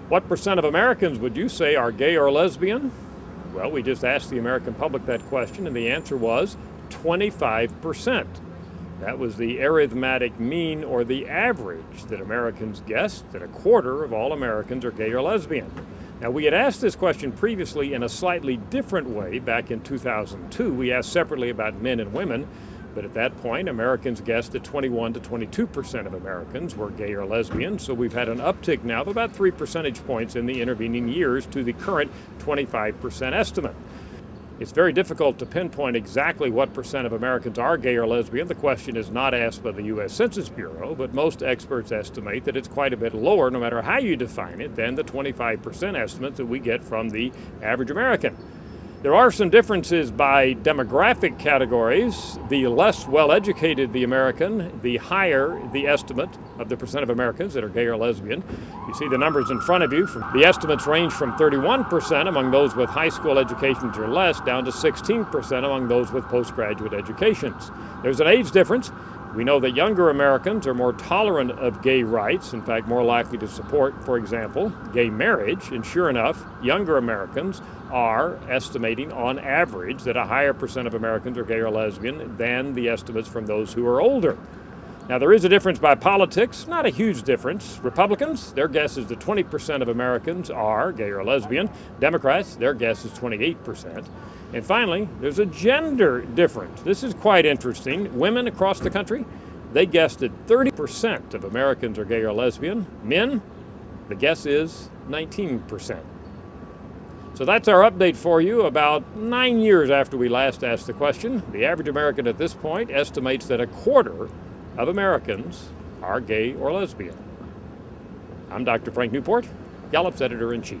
What percent of Americans would you say are gay or lesbian? Well, we just asked the American public that question, and the answer was 25%. That was the arithmetic mean, or the average, that Americans guessed that a quarter of all Americans are gay or lesbian. Now, we had asked this question previously in a slightly different way back in 2002. We asked separately about men and women, but at that point, Americans guessed that 21 to 22% of Americans were gay or lesbian, so we've had an uptick now of about 3 percentage points in the intervening years to the current 25% estimate. It's very difficult to pinpoint exactly what percent of Americans are gay or lesbian. The question is not asked by the U.S. Census Bureau, but most experts estimate that it's quite a bit lower, no matter how you define it, than the 25% estimate that we get from the average American. There are some differences by demographic categories. The less well-educated the American, the higher the estimate of the percent of Americans that are gay or lesbian. You see the numbers in front of you. The estimates range from 31% among those with high school educations or less down to 16% among those with postgraduate educations. There's an age difference. We know that younger Americans are more tolerant of gay rights, in fact, more likely to support, for example, gay marriage. And sure enough, younger Americans are estimating on average that a higher percent of Americans are gay or lesbian than the estimates from those who are older. Now, there is a difference by politics, not a huge difference. Republicans, their guess is that 20% of Americans are gay or lesbian. Democrats, their guess is 28%. And finally, there's a gender difference. This is quite interesting. Women across the country, they guessed that 30% of Americans are gay or lesbian. Men, the guess is 19%. So that's our update for you about 9 years after we last asked the question. The average American at this point estimates that a quarter of Americans are gay or lesbian. I'm Dr. Frank Newport, Gallup's Editor-in-Chief.